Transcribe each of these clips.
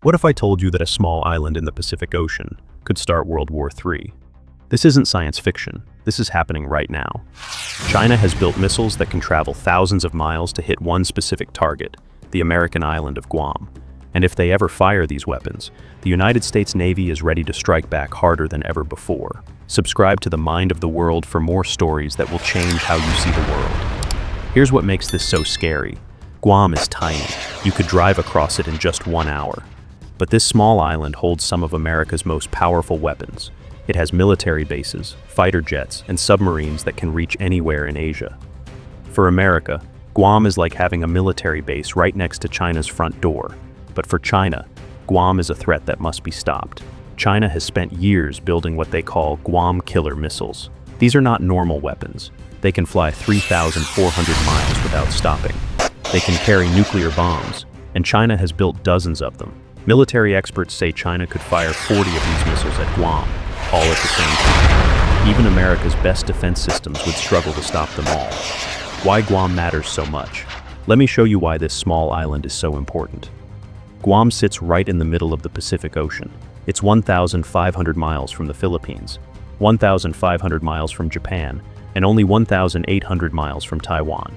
What if I told you that a small island in the Pacific Ocean could start World War III? This isn't science fiction. This is happening right now. China has built missiles that can travel thousands of miles to hit one specific target, the American island of Guam. And if they ever fire these weapons, the United States Navy is ready to strike back harder than ever before. Subscribe to the Mind of the World for more stories that will change how you see the world. Here's what makes this so scary. Guam is tiny. You could drive across it in just 1 hour. But this small island holds some of America's most powerful weapons. It has military bases, fighter jets, and submarines that can reach anywhere in Asia. For America, Guam is like having a military base right next to China's front door. But for China, Guam is a threat that must be stopped. China has spent years building what they call Guam killer missiles. These are not normal weapons. They can fly 3,400 miles without stopping. They can carry nuclear bombs, and China has built dozens of them. Military experts say China could fire 40 of these missiles at Guam, all at the same time. Even America's best defense systems would struggle to stop them all. Why Guam matters so much? Let me show you why this small island is so important. Guam sits right in the middle of the Pacific Ocean. It's 1,500 miles from the Philippines, 1,500 miles from Japan, and only 1,800 miles from Taiwan.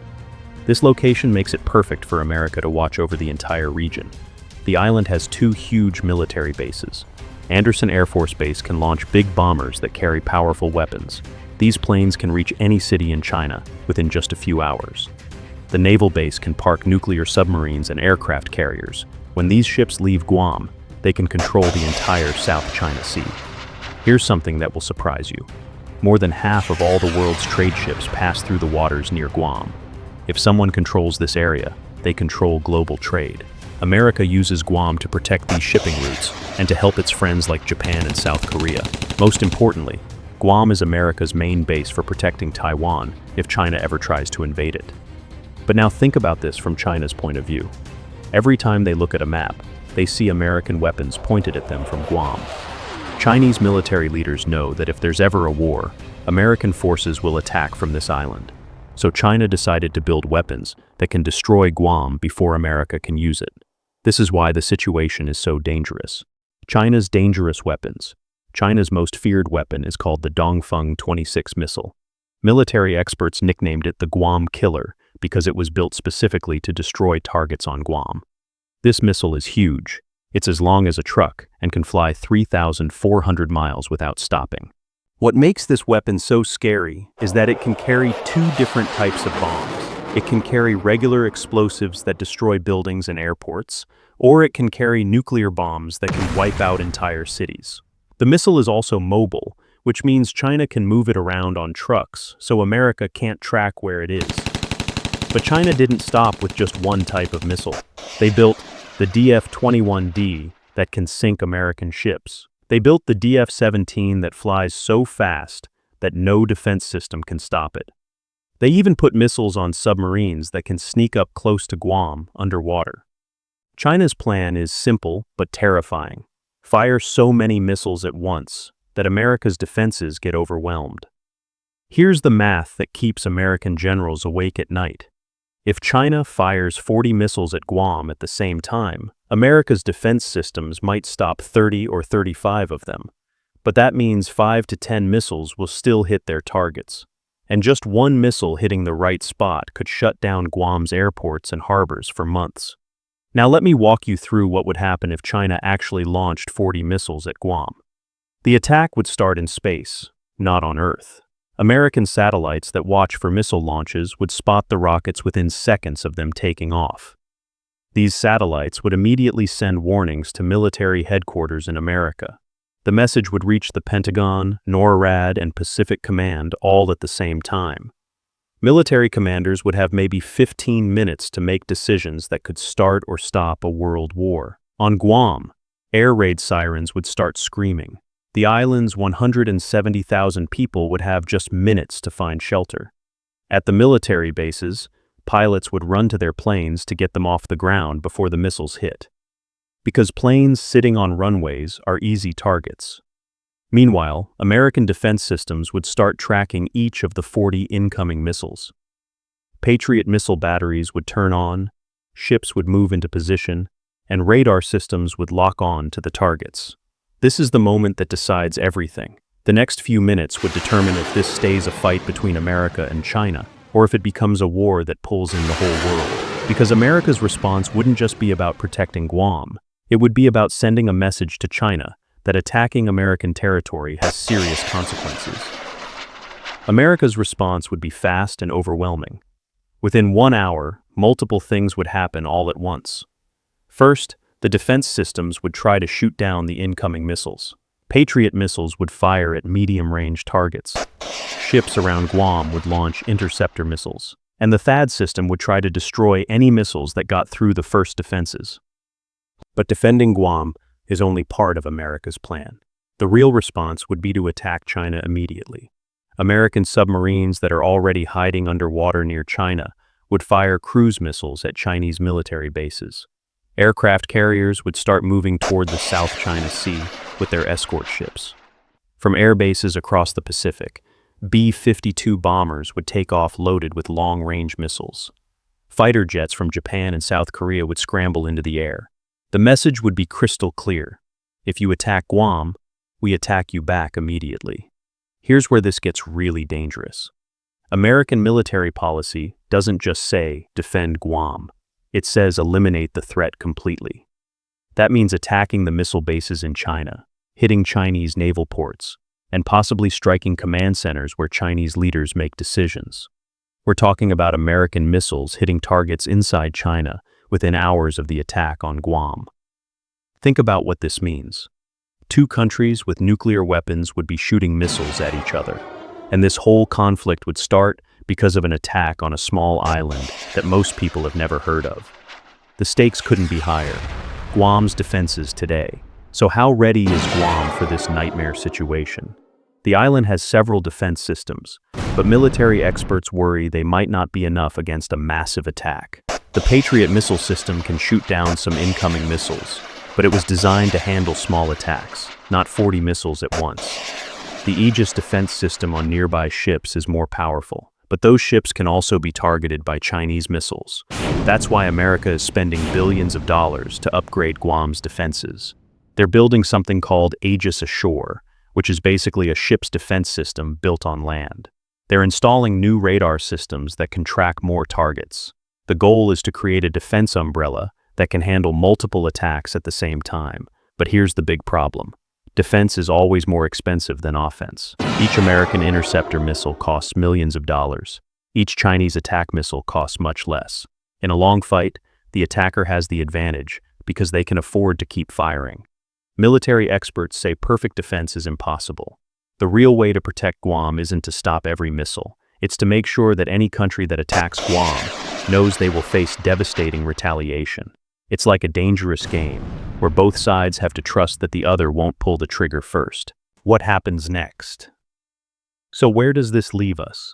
This location makes it perfect for America to watch over the entire region. The island has 2 huge military bases. Andersen Air Force Base can launch big bombers that carry powerful weapons. These planes can reach any city in China within just a few hours. The naval base can park nuclear submarines and aircraft carriers. When these ships leave Guam, they can control the entire South China Sea. Here's something that will surprise you. More than half of all the world's trade ships pass through the waters near Guam. If someone controls this area, they control global trade. America uses Guam to protect these shipping routes and to help its friends like Japan and South Korea. Most importantly, Guam is America's main base for protecting Taiwan if China ever tries to invade it. But now think about this from China's point of view. Every time they look at a map, they see American weapons pointed at them from Guam. Chinese military leaders know that if there's ever a war, American forces will attack from this island. So China decided to build weapons that can destroy Guam before America can use it. This is why the situation is so dangerous. China's dangerous weapons. China's most feared weapon is called the Dongfeng 26 missile. Military experts nicknamed it the Guam Killer because it was built specifically to destroy targets on Guam. This missile is huge. It's as long as a truck and can fly 3,400 miles without stopping. What makes this weapon so scary is that it can carry 2 different types of bombs. It can carry regular explosives that destroy buildings and airports, or it can carry nuclear bombs that can wipe out entire cities. The missile is also mobile, which means China can move it around on trucks, so America can't track where it is. But China didn't stop with just one type of missile. They built the DF-21D that can sink American ships. They built the DF-17 that flies so fast that no defense system can stop it. They even put missiles on submarines that can sneak up close to Guam underwater. China's plan is simple but terrifying. Fire so many missiles at once that America's defenses get overwhelmed. Here's the math that keeps American generals awake at night. If China fires 40 missiles at Guam at the same time, America's defense systems might stop 30 or 35 of them. But that means 5 to 10 missiles will still hit their targets. And just one missile hitting the right spot could shut down Guam's airports and harbors for months. Now let me walk you through what would happen if China actually launched 40 missiles at Guam. The attack would start in space, not on Earth. American satellites that watch for missile launches would spot the rockets within seconds of them taking off. These satellites would immediately send warnings to military headquarters in America. The message would reach the Pentagon, NORAD, and Pacific Command all at the same time. Military commanders would have maybe 15 minutes to make decisions that could start or stop a world war. On Guam, air raid sirens would start screaming. The island's 170,000 people would have just minutes to find shelter. At the military bases, pilots would run to their planes to get them off the ground before the missiles hit. Because planes sitting on runways are easy targets. Meanwhile, American defense systems would start tracking each of the 40 incoming missiles. Patriot missile batteries would turn on, ships would move into position, and radar systems would lock on to the targets. This is the moment that decides everything. The next few minutes would determine if this stays a fight between America and China, or if it becomes a war that pulls in the whole world. Because America's response wouldn't just be about protecting Guam, it would be about sending a message to China that attacking American territory has serious consequences. America's response would be fast and overwhelming. Within 1 hour, multiple things would happen all at once. First, the defense systems would try to shoot down the incoming missiles. Patriot missiles would fire at medium-range targets. Ships around Guam would launch interceptor missiles, and the THAAD system would try to destroy any missiles that got through the first defenses. But defending Guam is only part of America's plan. The real response would be to attack China immediately. American submarines that are already hiding underwater near China would fire cruise missiles at Chinese military bases. Aircraft carriers would start moving toward the South China Sea with their escort ships. From air bases across the Pacific, B-52 bombers would take off loaded with long-range missiles. Fighter jets from Japan and South Korea would scramble into the air. The message would be crystal clear. If you attack Guam, we attack you back immediately. Here's where this gets really dangerous. American military policy doesn't just say, defend Guam. It says eliminate the threat completely. That means attacking the missile bases in China, hitting Chinese naval ports, and possibly striking command centers where Chinese leaders make decisions. We're talking about American missiles hitting targets inside China within hours of the attack on Guam. Think about what this means. 2 countries with nuclear weapons would be shooting missiles at each other, and this whole conflict would start because of an attack on a small island that most people have never heard of. The stakes couldn't be higher. Guam's defenses today. So how ready is Guam for this nightmare situation? The island has several defense systems, but military experts worry they might not be enough against a massive attack. The Patriot missile system can shoot down some incoming missiles, but it was designed to handle small attacks, not 40 missiles at once. The Aegis defense system on nearby ships is more powerful, but those ships can also be targeted by Chinese missiles. That's why America is spending billions of dollars to upgrade Guam's defenses. They're building something called Aegis Ashore, which is basically a ship's defense system built on land. They're installing new radar systems that can track more targets. The goal is to create a defense umbrella that can handle multiple attacks at the same time. But here's the big problem. Defense is always more expensive than offense. Each American interceptor missile costs millions of dollars. Each Chinese attack missile costs much less. In a long fight, the attacker has the advantage because they can afford to keep firing. Military experts say perfect defense is impossible. The real way to protect Guam isn't to stop every missile. It's to make sure that any country that attacks Guam knows they will face devastating retaliation. It's like a dangerous game, where both sides have to trust that the other won't pull the trigger first. What happens next? So where does this leave us?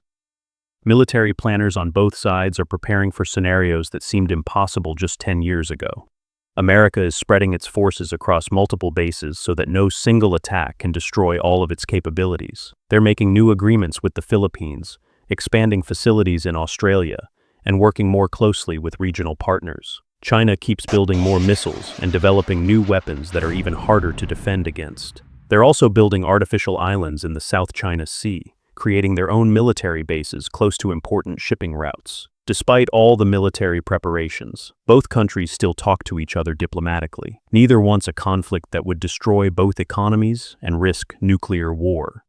Military planners on both sides are preparing for scenarios that seemed impossible just 10 years ago. America is spreading its forces across multiple bases so that no single attack can destroy all of its capabilities. They're making new agreements with the Philippines, expanding facilities in Australia, and working more closely with regional partners. China keeps building more missiles and developing new weapons that are even harder to defend against. They're also building artificial islands in the South China Sea, creating their own military bases close to important shipping routes. Despite all the military preparations, both countries still talk to each other diplomatically. Neither wants a conflict that would destroy both economies and risk nuclear war.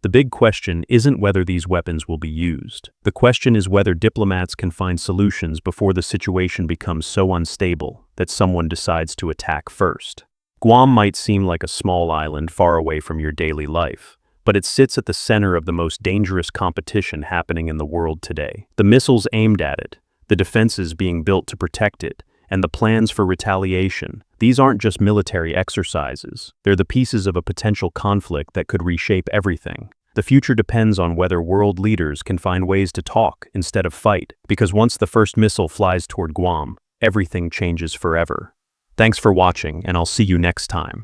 The big question isn't whether these weapons will be used. The question is whether diplomats can find solutions before the situation becomes so unstable that someone decides to attack first. Guam might seem like a small island far away from your daily life, but it sits at the center of the most dangerous competition happening in the world today. The missiles aimed at it, the defenses being built to protect it, and the plans for retaliation. These aren't just military exercises. They're the pieces of a potential conflict that could reshape everything. The future depends on whether world leaders can find ways to talk instead of fight, because once the first missile flies toward Guam, everything changes forever. Thanks for watching, and I'll see you next time.